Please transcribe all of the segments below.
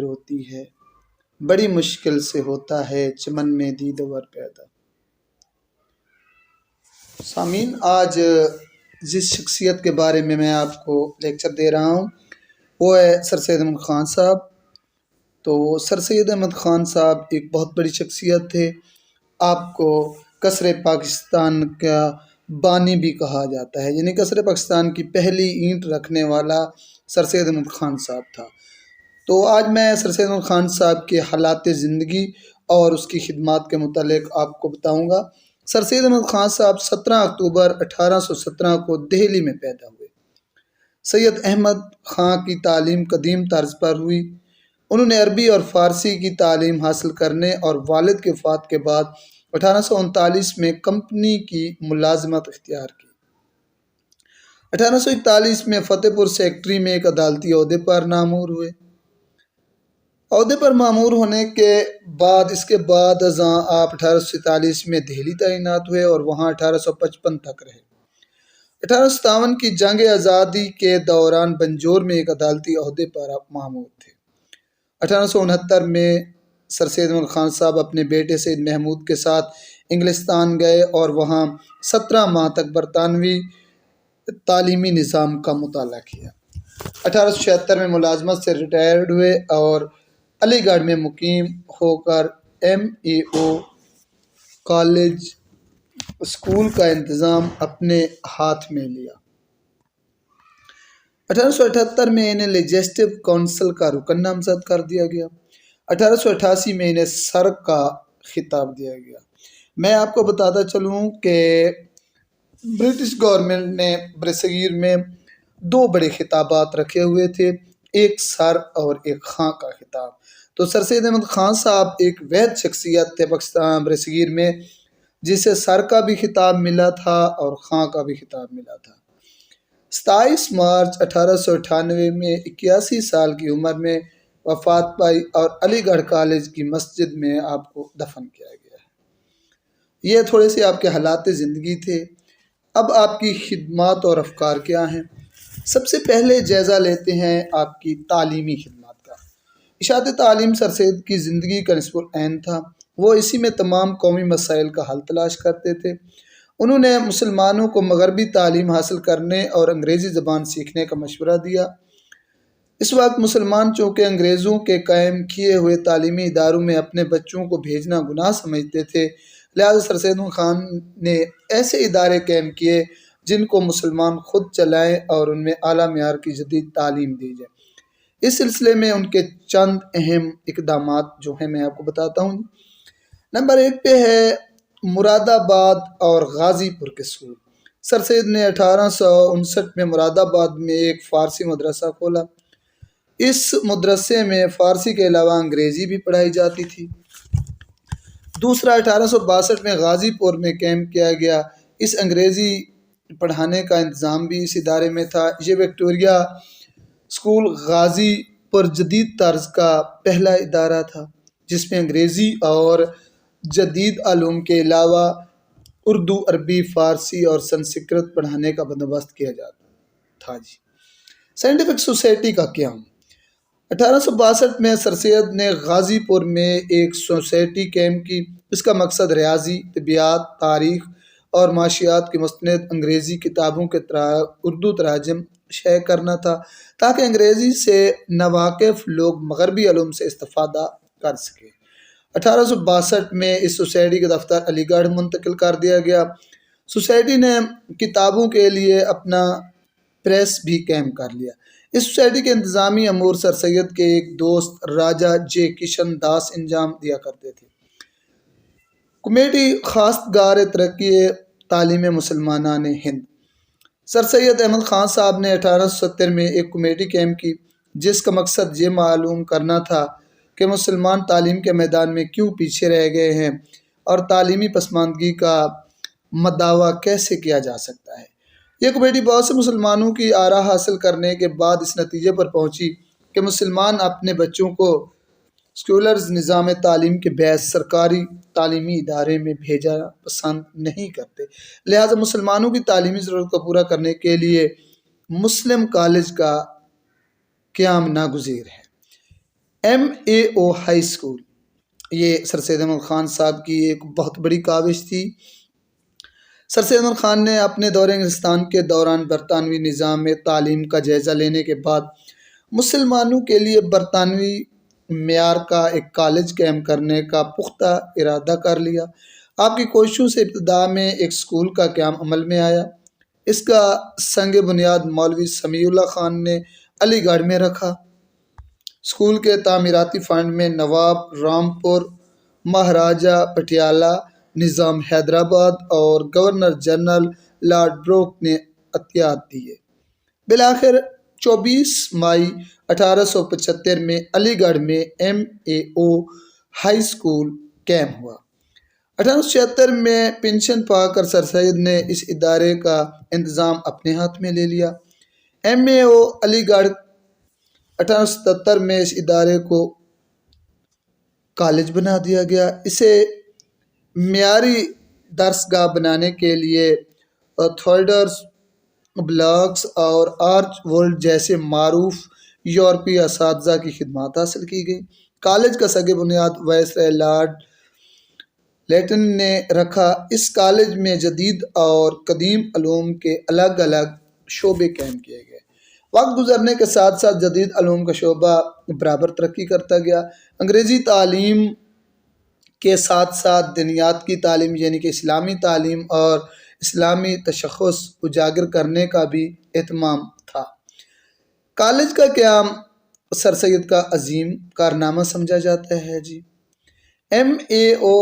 ہوتی ہے، بڑی مشکل سے ہوتا ہے چمن میں دیدور پیدا۔ سامعین، آج جس شخصیت کے بارے میں آپ کو لیکچر دے رہا ہوں وہ ہے سر سید احمد خان صاحب۔ تو سر سید احمد خان صاحب ایک بہت بڑی شخصیت تھے۔ آپ کو قصر پاکستان کا بانی بھی کہا جاتا ہے، یعنی قصر پاکستان کی پہلی اینٹ رکھنے والا سر سید احمد خان صاحب تھا۔ تو آج میں سر سید احمد خان صاحب کے حالات زندگی اور اس کی خدمات کے متعلق آپ کو بتاؤں گا۔ سر سید احمد خان صاحب 17 اکتوبر 1817 کو دہلی میں پیدا ہوئے۔ سید احمد خان کی تعلیم قدیم طرز پر ہوئی۔ انہوں نے عربی اور فارسی کی تعلیم حاصل کرنے اور والد کی وفات کے بعد 1839 میں کمپنی کی ملازمت اختیار کی۔ 1841 میں فتح پور سیکٹری میں ایک عدالتی عہدے پر مامور ہوئے۔ عہدے پر مامور ہونے کے بعد آپ 1847 میں دہلی تعینات ہوئے اور وہاں 1855 تک رہے۔ 1857 کی جنگ آزادی کے دوران بنجور میں ایک عدالتی عہدے پر مامور تھے۔ 1869 میں سر سید احمد خان صاحب اپنے بیٹے سید محمود کے ساتھ انگلستان گئے اور وہاں 17 ماہ تک برطانوی تعلیمی نظام کا مطالعہ کیا۔ 1876 میں ملازمت سے ریٹائرڈ ہوئے اور علی گڑھ میں مقیم ہو کر MEO کالج اسکول کا انتظام اپنے ہاتھ میں لیا۔ 1878 میں انہیں لیجسلیٹو کونسل کا رکن نامزد کر دیا گیا۔ 1888 میں انہیں سر کا خطاب دیا گیا۔ میں آپ کو بتاتا چلوں کہ برٹش گورنمنٹ نے برصغیر میں 2 بڑے خطابات رکھے ہوئے تھے، ایک سر اور ایک خاں کا خطاب۔ تو سر سید احمد خان صاحب ایک واحد شخصیت تھے پاکستان برصغیر میں جسے سر کا بھی خطاب ملا تھا اور خاں کا بھی خطاب ملا تھا۔ 27 مارچ 1898 میں 81 سال کی عمر میں وفات پائی اور علی گڑھ کالج کی مسجد میں آپ کو دفن کیا گیا ہے۔ یہ تھوڑے سے آپ کے حالات زندگی تھے۔ اب آپ کی خدمات اور افکار کیا ہیں؟ سب سے پہلے جائزہ لیتے ہیں آپ کی تعلیمی خدمات کا۔ اشاعت تعلیم سر سید کی زندگی کا نصف العین تھا۔ وہ اسی میں تمام قومی مسائل کا حل تلاش کرتے تھے۔ انہوں نے مسلمانوں کو مغربی تعلیم حاصل کرنے اور انگریزی زبان سیکھنے کا مشورہ دیا۔ اس وقت مسلمان چونکہ انگریزوں کے قائم کیے ہوئے تعلیمی اداروں میں اپنے بچوں کو بھیجنا گناہ سمجھتے تھے، لہذا سر سید احمد خان نے ایسے ادارے قائم کیے جن کو مسلمان خود چلائیں اور ان میں اعلیٰ معیار کی جدید تعلیم دی جائے۔ اس سلسلے میں ان کے چند اہم اقدامات جو ہیں میں آپ کو بتاتا ہوں۔ نمبر 1 پہ ہے مراد آباد اور غازی پور کے اسکول۔ سر سید نے 1859 میں مراد آباد میں ایک فارسی مدرسہ کھولا۔ اس مدرسے میں فارسی کے علاوہ انگریزی بھی پڑھائی جاتی تھی۔ دوسرا 1862 میں غازی پور میں قائم کیا گیا۔ اس انگریزی پڑھانے کا انتظام بھی اس ادارے میں تھا۔ یہ وکٹوریہ اسکول غازی پور جدید طرز کا پہلا ادارہ تھا جس میں انگریزی اور جدید علوم کے علاوہ اردو، عربی، فارسی اور سنسکرت پڑھانے کا بندوبست کیا جاتا تھا۔ سائنٹیفک سوسائٹی کا قیام 1862 میں سر سید نے غازی پور میں ایک سوسائٹی قائم کی۔ اس کا مقصد ریاضی، طبیعیات، تاریخ اور معاشیات کی مستند انگریزی کتابوں کے اردو تراجم شائع کرنا تھا تاکہ انگریزی سے ناواقف لوگ مغربی علوم سے استفادہ کر سکیں۔ 1862 میں اس سوسائٹی کا دفتر علی گڑھ منتقل کر دیا گیا۔ سوسائٹی نے کتابوں کے لیے اپنا پریس بھی قائم کر لیا۔ اس سوسائٹی کے انتظامی امور سر سید کے ایک دوست راجہ جے کشن داس انجام دیا کرتے تھے۔ کمیٹی خواستگار ترقی تعلیم مسلمانان ہند۔ سر سید احمد خان صاحب نے 1870 میں ایک کمیٹی قائم کی جس کا مقصد یہ معلوم کرنا تھا کہ مسلمان تعلیم کے میدان میں کیوں پیچھے رہ گئے ہیں اور تعلیمی پسماندگی کا مداوع کیسے کیا جا سکتا ہے۔ یہ کمیٹی بہت سے مسلمانوں کی آراء حاصل کرنے کے بعد اس نتیجے پر پہنچی کہ مسلمان اپنے بچوں کو سیکولر نظام تعلیم کے باعث سرکاری تعلیمی ادارے میں بھیجنا پسند نہیں کرتے، لہٰذا مسلمانوں کی تعلیمی ضرورت کو پورا کرنے کے لیے مسلم کالج کا قیام ناگزیر ہے۔ MAO ہائی اسکول، یہ سر سید احمد خان صاحب کی ایک بہت بڑی کاوش تھی۔ سر سید احمد خان نے اپنے دور انگلستان کے دوران برطانوی نظام میں تعلیم کا جائزہ لینے کے بعد مسلمانوں کے لیے برطانوی معیار کا ایک کالج قائم کرنے کا پختہ ارادہ کر لیا۔ آپ کی کوششوں سے ابتدا میں ایک اسکول کا قیام عمل میں آیا۔ اس کا سنگ بنیاد مولوی سمیع اللہ خان نے علی گڑھ میں رکھا۔ اسکول کے تعمیراتی فنڈ میں نواب رامپور، مہاراجہ پٹیالہ، نظام حیدرآباد اور گورنر جنرل لارڈ بروک نے عطیات دیے۔ بالآخر 24 مئی 1875 میں علی گڑھ میں MAO ہائی اسکول قائم ہوا۔ 1876 میں پنشن پا کر سر سید نے اس ادارے کا انتظام اپنے ہاتھ میں لے لیا۔ MAO علی گڑھ 1877 میں اس ادارے کو کالج بنا دیا گیا۔ اسے معیاری درسگاہ بنانے کے لیے تھیوڈرس، بلاکس اور آرچ وولڈ جیسے معروف یورپی اساتذہ کی خدمات حاصل کی گئی۔ کالج کا سنگ بنیاد وائسرائے لارڈ لیٹن نے رکھا۔ اس کالج میں جدید اور قدیم علوم کے الگ الگ شعبے قائم کیے گئے۔ وقت گزرنے کے ساتھ ساتھ جدید علوم کا شعبہ برابر ترقی کرتا گیا۔ انگریزی تعلیم کے ساتھ ساتھ دینیات کی تعلیم یعنی کہ اسلامی تعلیم اور اسلامی تشخص اجاگر کرنے کا بھی اہتمام تھا۔ کالج کا قیام سر سید کا عظیم کارنامہ سمجھا جاتا ہے۔ MAO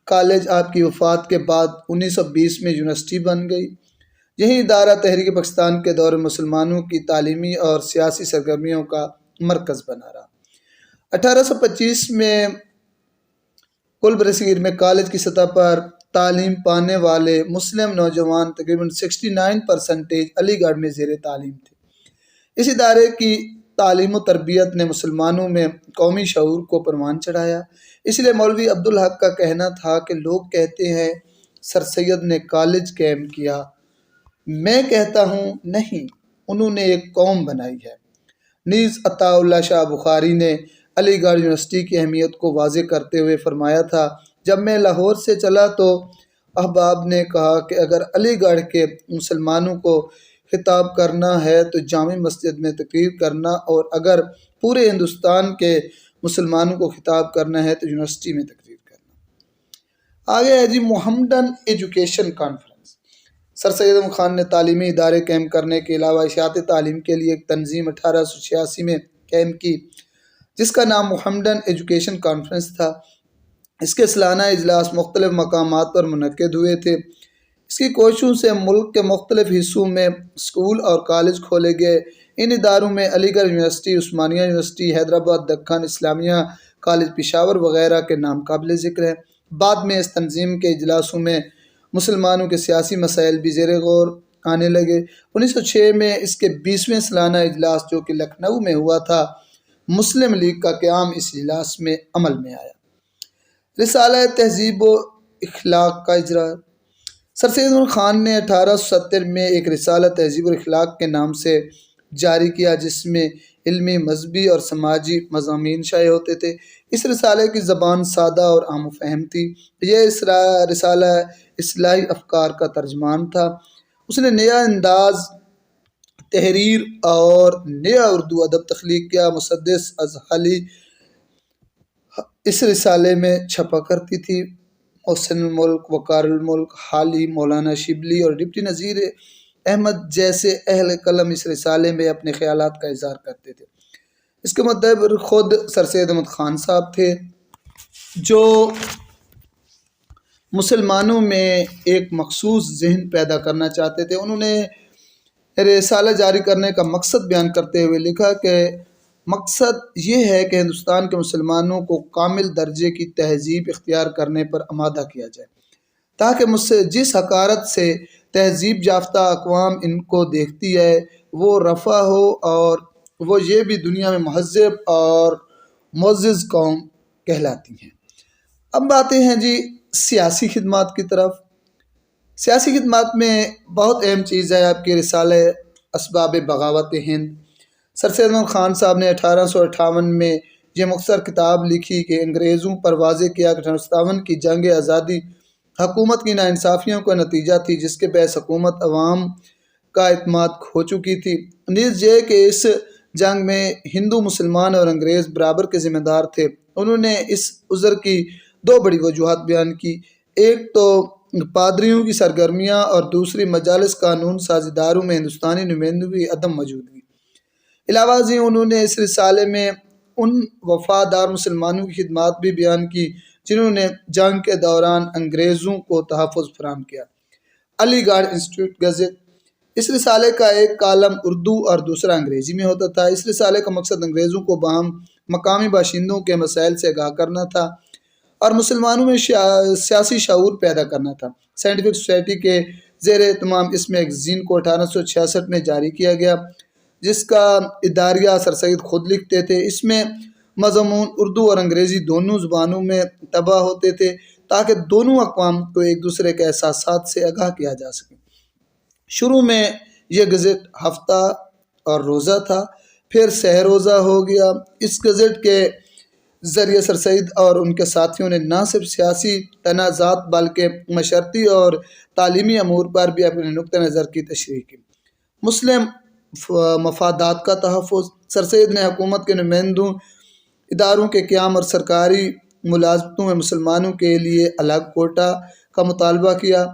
کالج آپ کی وفات کے بعد 1920 میں یونیورسٹی بن گئی۔ یہی ادارہ تحریک پاکستان کے دور مسلمانوں کی تعلیمی اور سیاسی سرگرمیوں کا مرکز بنا رہا۔ 1825 میں کل برصغیر میں کالج کی سطح پر تعلیم پانے والے مسلم نوجوان تقریباً 69% علی گڑھ میں زیر تعلیم تھے۔ اس ادارے کی تعلیم و تربیت نے مسلمانوں میں قومی شعور کو پروان چڑھایا۔ اس لیے مولوی عبدالحق کا کہنا تھا کہ لوگ کہتے ہیں سر سید نے کالج قائم کیا، میں کہتا ہوں نہیں، انہوں نے ایک قوم بنائی ہے۔ نیز عطا اللہ شاہ بخاری نے علی گڑھ یونیورسٹی کی اہمیت کو واضح کرتے ہوئے فرمایا تھا، جب میں لاہور سے چلا تو احباب نے کہا کہ اگر علی گڑھ کے مسلمانوں کو خطاب کرنا ہے تو جامع مسجد میں تقریر کرنا، اور اگر پورے ہندوستان کے مسلمانوں کو خطاب کرنا ہے تو یونیورسٹی میں تقریر کرنا۔ آگے ہے محمدن ایجوکیشن کانفرنس۔ سر سید احمد خان نے تعلیمی ادارے قائم کرنے کے علاوہ اشاعتی تعلیم کے لیے ایک تنظیم 1886 میں قائم کی جس کا نام محمدن ایجوکیشن کانفرنس تھا۔ اس کے سالانہ اجلاس مختلف مقامات پر منعقد ہوئے تھے۔ اس کی کوششوں سے ملک کے مختلف حصوں میں اسکول اور کالج کھولے گئے۔ ان اداروں میں علی گڑھ یونیورسٹی، عثمانیہ یونیورسٹی، حیدرآباد دکن اسلامیہ کالج پشاور وغیرہ کے نام قابل ذکر ہیں۔ بعد میں اس تنظیم کے اجلاسوں میں مسلمانوں کے سیاسی مسائل بھی زیر غور آنے لگے۔ 1906 میں اس کے 20ویں سالانہ اجلاس جو کہ لکھنؤ میں ہوا تھا، مسلم لیگ کا قیام اس اجلاس میں عمل میں آیا۔ رسالہ تہذیب و اخلاق کا اجرا۔ سر سید احمد خان نے 1870 میں ایک رسالہ تہذیب و اخلاق کے نام سے جاری کیا جس میں علمی، مذہبی اور سماجی مضامین شائع ہوتے تھے۔ اس رسالے کی زبان سادہ اور عام و فہم تھی۔ یہ رسالہ اصلاحی افکار کا ترجمان تھا۔ اس نے نیا انداز تحریر اور نیا اردو ادب تخلیق کیا۔ مسدس ازہلی اس رسالے میں چھپا کرتی تھی۔ محسن الملک، وقار الملک، حالی، مولانا شبلی اور ڈپٹی نذیر احمد جیسے اہل قلم اس رسالے میں اپنے خیالات کا اظہار کرتے تھے۔ اس کے مدبر خود سر سید احمد خان صاحب تھے جو مسلمانوں میں ایک مخصوص ذہن پیدا کرنا چاہتے تھے۔ انہوں نے رسالہ جاری کرنے کا مقصد بیان کرتے ہوئے لکھا کہ مقصد یہ ہے کہ ہندوستان کے مسلمانوں کو کامل درجے کی تہذیب اختیار کرنے پر آمادہ کیا جائے تاکہ جس حقارت سے تہذیب یافتہ اقوام ان کو دیکھتی ہے وہ رفع ہو اور وہ یہ بھی دنیا میں مہذب اور معزز قوم کہلاتی ہیں۔ اب آتے ہیں سیاسی خدمات کی طرف۔ سیاسی خدمات میں بہت اہم چیز ہے آپ کے رسالہ اسباب بغاوت ہند۔ سر سید احمد خان صاحب نے 1858 میں یہ مختصر کتاب لکھی کہ انگریزوں پر واضح کیا کہ 1857 کی جنگ آزادی حکومت کی ناانصافیوں کا نتیجہ تھی، جس کے باعث حکومت عوام کا اعتماد کھو چکی تھی۔ نیز یہ کہ اس جنگ میں ہندو، مسلمان اور انگریز برابر کے ذمہ دار تھے۔ انہوں نے اس عذر کی دو بڑی وجوہات بیان کی، ایک تو پادریوں کی سرگرمیاں اور دوسری مجالس قانون ساز اداروں میں ہندوستانی نمائندگی کی عدم موجودگی۔ علاوہ ازیں انہوں نے اس رسالے میں ان وفادار مسلمانوں کی خدمات بھی بیان کی جنہوں نے جنگ کے دوران انگریزوں کو تحفظ فراہم کیا۔ علی گڑھ انسٹیٹیوٹ گزٹ۔ اس رسالے کا ایک کالم اردو اور دوسرا انگریزی میں ہوتا تھا۔ اس رسالے کا مقصد انگریزوں کو باہم مقامی باشندوں کے مسائل سے آگاہ کرنا تھا اور مسلمانوں میں سیاسی شعور پیدا کرنا تھا۔ سائنٹیفک سوسائٹی کے زیر اہتمام اس میگزین کو 1866 میں جاری کیا گیا، جس کا اداریہ سر سید خود لکھتے تھے۔ اس میں مضمون اردو اور انگریزی دونوں زبانوں میں طبع ہوتے تھے تاکہ دونوں اقوام کو ایک دوسرے کے احساسات سے آگاہ کیا جا سکے۔ شروع میں یہ گزٹ ہفتہ اور روزہ تھا، پھر سہ روزہ ہو گیا۔ اس گزٹ کے ذریعے سر سید اور ان کے ساتھیوں نے نہ صرف سیاسی تنازعات بلکہ معاشرتی اور تعلیمی امور پر بھی اپنے نقطہ نظر کی تشریح کی۔ مسلم مفادات کا تحفظ۔ سر سید نے حکومت کے نمائندوں اداروں کے قیام اور سرکاری ملازمتوں میں مسلمانوں کے لیے الگ کوٹا کا مطالبہ کیا۔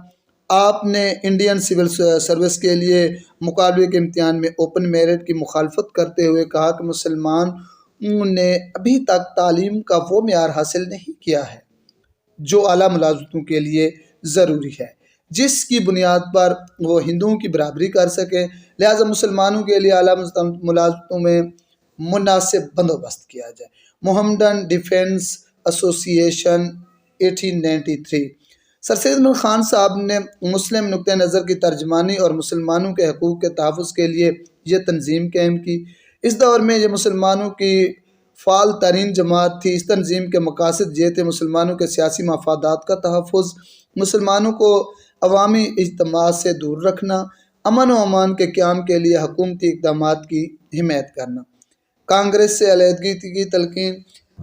آپ نے انڈین سول سروس کے لیے مقابلے کے امتحان میں اوپن میرٹ کی مخالفت کرتے ہوئے کہا کہ مسلمانوں نے ابھی تک تعلیم کا وہ معیار حاصل نہیں کیا ہے جو اعلیٰ ملازمتوں کے لیے ضروری ہے، جس کی بنیاد پر وہ ہندوؤں کی برابری کر سکیں، لہٰذا مسلمانوں کے لیے اعلیٰ ملازمتوں میں مناسب بندوبست کیا جائے۔ محمدن ڈیفینس ایسوسی ایشن 1893۔ سر سید احمد خان صاحب نے مسلم نقطہ نظر کی ترجمانی اور مسلمانوں کے حقوق کے تحفظ کے لیے یہ تنظیم قائم کی۔ اس دور میں یہ مسلمانوں کی فعال ترین جماعت تھی۔ اس تنظیم کے مقاصد یہ تھے: مسلمانوں کے سیاسی مفادات کا تحفظ، مسلمانوں کو عوامی اجتماعات سے دور رکھنا، امن و امان کے قیام کے لیے حکومتی اقدامات کی حمایت کرنا، کانگریس سے علیحدگی کی تلقین۔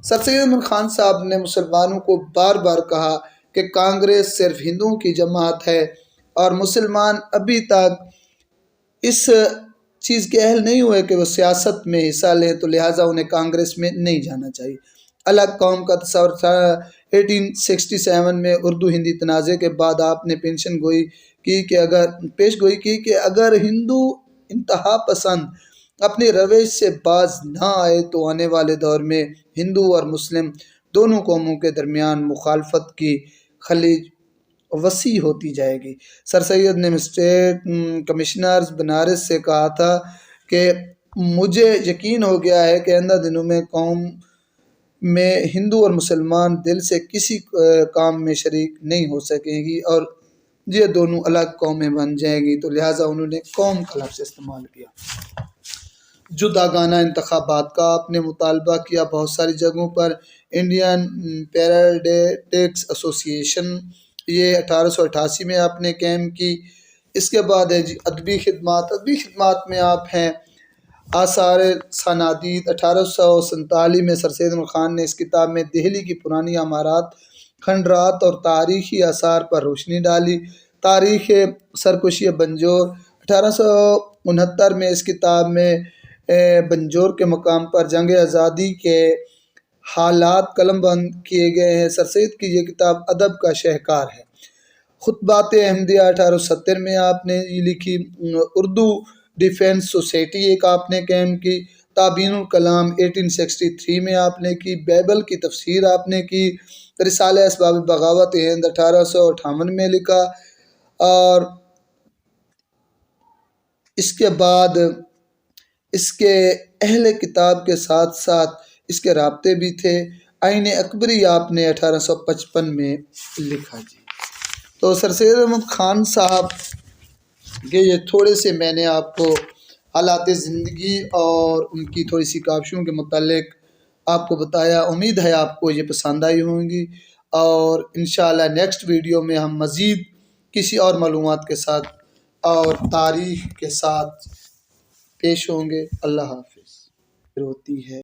سر سید احمد خان صاحب نے مسلمانوں کو بار بار کہا کہ کانگریس صرف ہندوؤں کی جماعت ہے اور مسلمان ابھی تک اس چیز کے اہل نہیں ہوئے کہ وہ سیاست میں حصہ لیں، تو لہٰذا انہیں کانگریس میں نہیں جانا چاہیے۔ الگ قوم کا تصور تھا۔ 1867 میں اردو ہندی تنازع کے بعد آپ نے پیش گوئی کی کہ اگر ہندو انتہا پسند اپنی روش سے باز نہ آئے تو آنے والے دور میں ہندو اور مسلم دونوں قوموں کے درمیان مخالفت کی خلیج وسیع ہوتی جائے گی۔ سر سید نے اسٹیٹ کمشنرز بنارس سے کہا تھا کہ مجھے یقین ہو گیا ہے کہ آئندہ دنوں میں قوم میں ہندو اور مسلمان دل سے کسی کام میں شریک نہیں ہو سکیں گی اور یہ دونوں الگ قومیں بن جائیں گی، تو لہٰذا انہوں نے قوم کا لفظ استعمال کیا۔ جداگانہ انتخابات کا آپ نے مطالبہ کیا بہت ساری جگہوں پر۔ انڈین پیراڈیٹکس ایسوسی ایشن یہ 1888 میں آپ نے قائم کی۔ اس کے بعد ہے ادبی خدمات۔ ادبی خدمات میں آپ ہیں آثار سنادید۔ 1847 میں سر سید احمد خان نے اس کتاب میں دہلی کی پرانی عمارات، کھنڈرات اور تاریخی آثار پر روشنی ڈالی۔ تاریخ سرکشی بنجور۔ 1869 میں اس کتاب میں بنجور کے مقام پر جنگ آزادی کے حالات قلم بند کیے گئے ہیں۔ سر سید کی یہ کتاب ادب کا شاہکار ہے۔ خطبات احمدیہ 1870 میں آپ نے لکھی۔ اردو ڈیفینس سوسائٹی ایک آپ نے قائم کی۔ تابین الکلام 1863 میں آپ نے کی۔ بائبل کی تفسیر آپ نے کی۔ رسالہ اسباب بغاوت ہند 1858 میں لکھا، اور اس کے بعد اس کے اہل کتاب کے ساتھ ساتھ اس کے رابطے بھی تھے۔ آئین اکبری آپ نے 1855 میں لکھا۔ جی تو سر سید احمد خان صاحب کے یہ تھوڑے سے میں نے آپ کو حالات زندگی اور ان کی تھوڑی سی کاوشوں کے متعلق آپ کو بتایا۔ امید ہے آپ کو یہ پسند آئی ہوں گی، اور انشاءاللہ نیکسٹ ویڈیو میں ہم مزید کسی اور معلومات کے ساتھ اور تاریخ کے ساتھ پیش ہوں گے۔ اللہ حافظ۔ ہوتی ہے